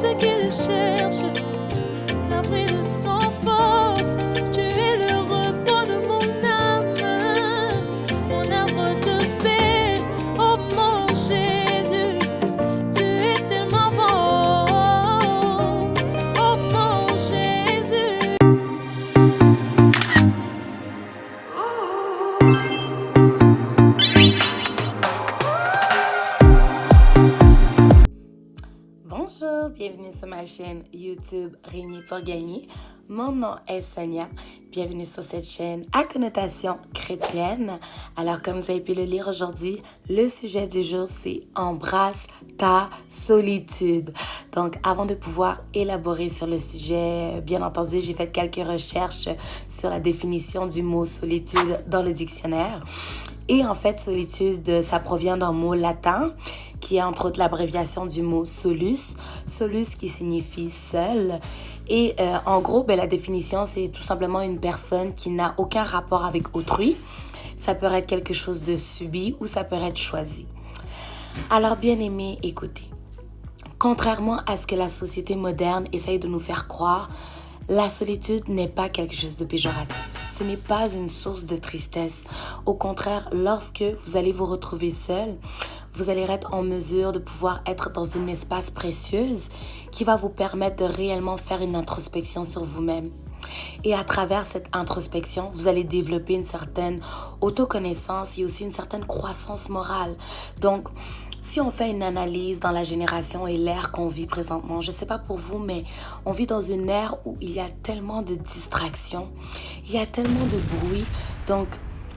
ceux qui le cherchent, l'abri de sans force. Tu es le repos de mon âme, mon arbre de paix. Oh mon Jésus, tu es tellement bon. Oh mon Jésus. Bonjour, bienvenue sur ma chaîne YouTube Régner pour gagner. Mon nom est Sonia. Bienvenue sur cette chaîne à connotation chrétienne. Alors, comme vous avez pu le lire aujourd'hui, le sujet du jour, c'est « Embrasse ta solitude ». Donc, avant de pouvoir élaborer sur le sujet, bien entendu, j'ai fait quelques recherches sur la définition du mot « solitude » dans le dictionnaire. Et en fait, solitude, ça provient d'un mot latin qui est entre autres l'abréviation du mot solus. Solus qui signifie seul. Et en gros, la définition, c'est tout simplement une personne qui n'a aucun rapport avec autrui. Ça peut être quelque chose de subi ou ça peut être choisi. Alors, bien aimé, écoutez. Contrairement à ce que la société moderne essaye de nous faire croire, la solitude n'est pas quelque chose de péjoratif. Ce n'est pas une source de tristesse. Au contraire, lorsque vous allez vous retrouver seul, vous allez être en mesure de pouvoir être dans un espace précieuse qui va vous permettre de réellement faire une introspection sur vous-même. Et à travers cette introspection, vous allez développer une certaine autoconnaissance et aussi une certaine croissance morale. Donc, si on fait une analyse dans la génération et l'ère qu'on vit présentement, je ne sais pas pour vous, mais on vit dans une ère où il y a tellement de distractions, il y a tellement de bruit. Donc,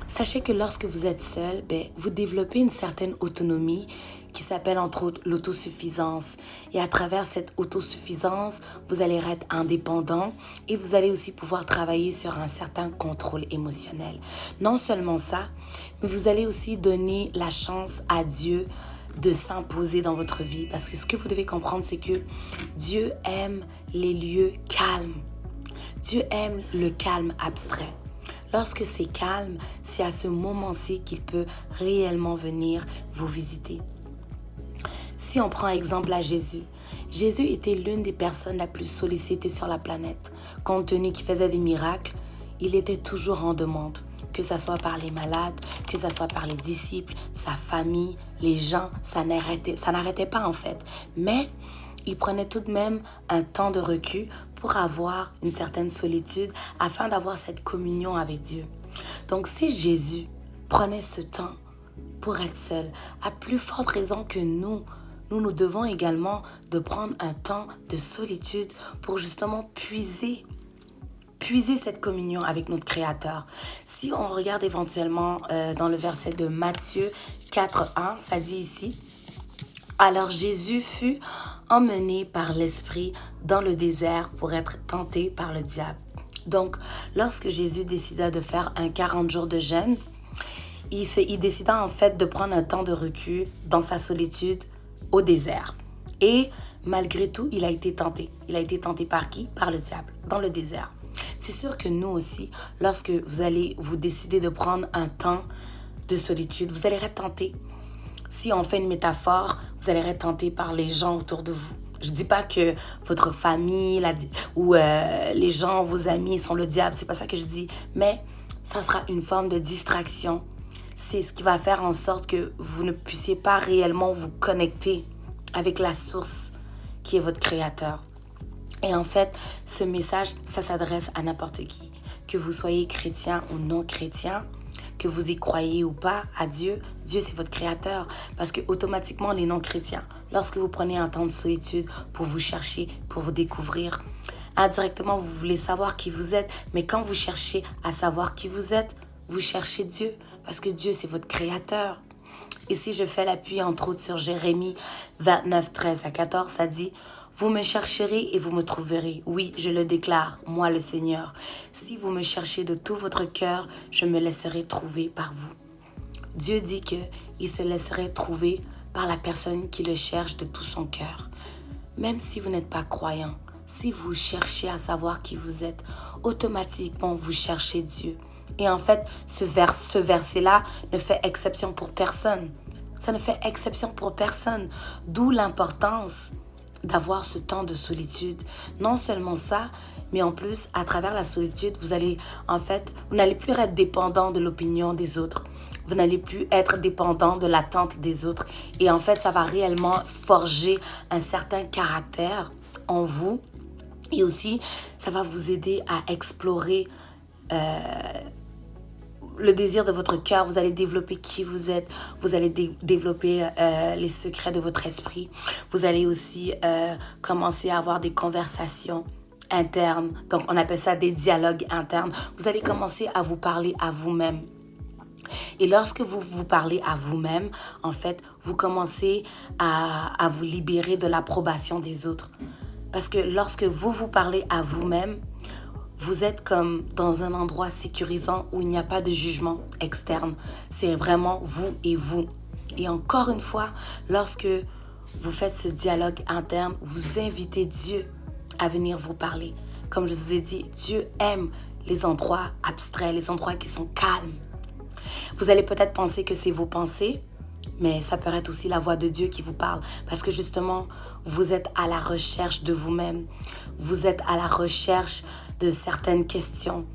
sachez que lorsque vous êtes seul, vous développez une certaine autonomie qui s'appelle entre autres l'autosuffisance. Et à travers cette autosuffisance, vous allez être indépendant et vous allez aussi pouvoir travailler sur un certain contrôle émotionnel. Non seulement ça, mais vous allez aussi donner la chance à Dieu de s'imposer dans votre vie. Parce que ce que vous devez comprendre, c'est que Dieu aime les lieux calmes. Dieu aime le calme abstrait. Lorsque c'est calme, c'est à ce moment-ci qu'il peut réellement venir vous visiter. Si on prend exemple à Jésus, Jésus était l'une des personnes la plus sollicitées sur la planète. Compte tenu qu'il faisait des miracles, il était toujours en demande. Que ce soit par les malades, que ce soit par les disciples, sa famille, les gens, ça n'arrêtait pas en fait. Mais il prenait tout de même un temps de recul pour avoir une certaine solitude afin d'avoir cette communion avec Dieu. Donc si Jésus prenait ce temps pour être seul, à plus forte raison que nous devons également de prendre un temps de solitude pour justement puiser cette communion avec notre Créateur. Si on regarde éventuellement dans le verset de Matthieu 4:1, ça dit ici: « Alors Jésus fut emmené par l'Esprit dans le désert pour être tenté par le diable. » Donc, lorsque Jésus décida de faire un 40 jours de jeûne, il décida en fait de prendre un temps de recul dans sa solitude au désert. Et malgré tout, il a été tenté. Il a été tenté par qui? Par le diable, dans le désert. C'est sûr que nous aussi, lorsque vous allez vous décider de prendre un temps de solitude, vous allez être tenté. Si on fait une métaphore, vous allez être tenté par les gens autour de vous. Je ne dis pas que votre famille ou les gens, vos amis sont le diable, c'est pas ça que je dis. Mais ça sera une forme de distraction. C'est ce qui va faire en sorte que vous ne puissiez pas réellement vous connecter avec la source qui est votre Créateur. Et en fait, ce message, ça s'adresse à n'importe qui. Que vous soyez chrétien ou non chrétien, que vous y croyez ou pas à Dieu, Dieu c'est votre Créateur. Parce que automatiquement, les non-chrétiens, lorsque vous prenez un temps de solitude pour vous chercher, pour vous découvrir, indirectement, vous voulez savoir qui vous êtes. Mais quand vous cherchez à savoir qui vous êtes, vous cherchez Dieu. Parce que Dieu, c'est votre Créateur. Ici, je fais l'appui entre autres sur Jérémie 29, 13 à 14. Ça dit: « Vous me chercherez et vous me trouverez. Oui, je le déclare, moi le Seigneur. Si vous me cherchez de tout votre cœur, je me laisserai trouver par vous. » Dieu dit qu'il se laisserait trouver par la personne qui le cherche de tout son cœur. Même si vous n'êtes pas croyant, si vous cherchez à savoir qui vous êtes, automatiquement vous cherchez Dieu. Et en fait, ce verset-là ne fait exception pour personne. Ça ne fait exception pour personne. D'où l'importance d'avoir ce temps de solitude. Non seulement ça, mais en plus, à travers la solitude, vous n'allez plus être dépendant de l'opinion des autres. Vous n'allez plus être dépendant de l'attente des autres. Et en fait, ça va réellement forger un certain caractère en vous. Et aussi, ça va vous aider à explorer le désir de votre cœur. Vous allez développer qui vous êtes. Vous allez développer les secrets de votre esprit. Vous allez aussi commencer à avoir des conversations internes. Donc, on appelle ça des dialogues internes. Vous allez commencer à vous parler à vous-même. Et lorsque vous vous parlez à vous-même, en fait, vous commencez à vous libérer de l'approbation des autres. Parce que lorsque vous vous parlez à vous-même, vous êtes comme dans un endroit sécurisant où il n'y a pas de jugement externe. C'est vraiment vous et vous. Et encore une fois, lorsque vous faites ce dialogue interne, vous invitez Dieu à venir vous parler. Comme je vous ai dit, Dieu aime les endroits abstraits, les endroits qui sont calmes. Vous allez peut-être penser que c'est vos pensées, mais ça peut être aussi la voix de Dieu qui vous parle. Parce que justement, vous êtes à la recherche de vous-même. Vous êtes à la recherche de certaines questions.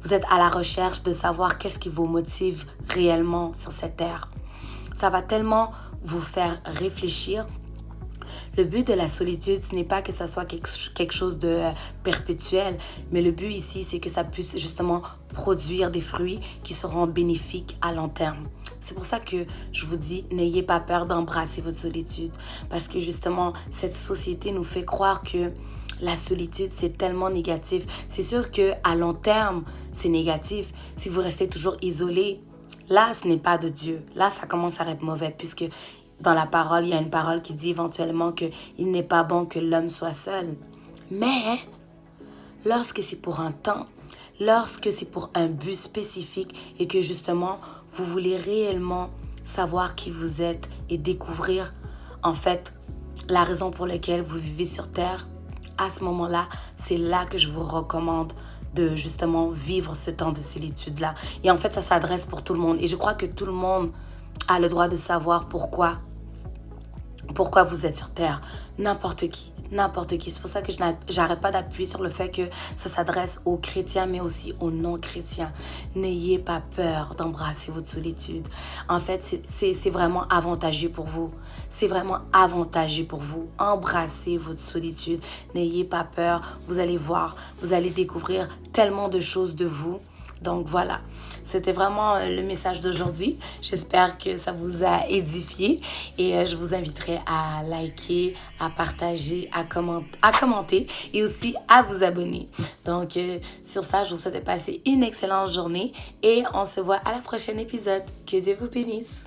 Vous êtes à la recherche de savoir qu'est-ce qui vous motive réellement sur cette terre. Ça va tellement vous faire réfléchir. Le but de la solitude, ce n'est pas que ça soit quelque chose de perpétuel, mais le but ici, c'est que ça puisse justement produire des fruits qui seront bénéfiques à long terme. C'est pour ça que je vous dis, n'ayez pas peur d'embrasser votre solitude. Parce que justement, cette société nous fait croire que la solitude, c'est tellement négatif. C'est sûr qu'à long terme, c'est négatif. Si vous restez toujours isolé, là, ce n'est pas de Dieu. Là, ça commence à être mauvais puisque dans la parole, il y a une parole qui dit éventuellement qu'il n'est pas bon que l'homme soit seul. Mais lorsque c'est pour un temps, lorsque c'est pour un but spécifique et que justement, vous voulez réellement savoir qui vous êtes et découvrir en fait la raison pour laquelle vous vivez sur Terre, à ce moment-là, c'est là que je vous recommande de justement vivre ce temps de solitude-là. Et en fait, ça s'adresse pour tout le monde. Et je crois que tout le monde a le droit de savoir pourquoi vous êtes sur Terre. N'importe qui. C'est pour ça que je n'arrête pas d'appuyer sur le fait que ça s'adresse aux chrétiens, mais aussi aux non-chrétiens. N'ayez pas peur d'embrasser votre solitude. En fait, c'est vraiment avantageux pour vous. C'est vraiment avantageux pour vous. Embrassez votre solitude. N'ayez pas peur. Vous allez voir, vous allez découvrir tellement de choses de vous. Donc voilà, c'était vraiment le message d'aujourd'hui. J'espère que ça vous a édifié et je vous inviterai à liker, à partager, à commenter et aussi à vous abonner. Donc sur ça, je vous souhaite de passer une excellente journée et on se voit à la prochaine épisode. Que Dieu vous bénisse.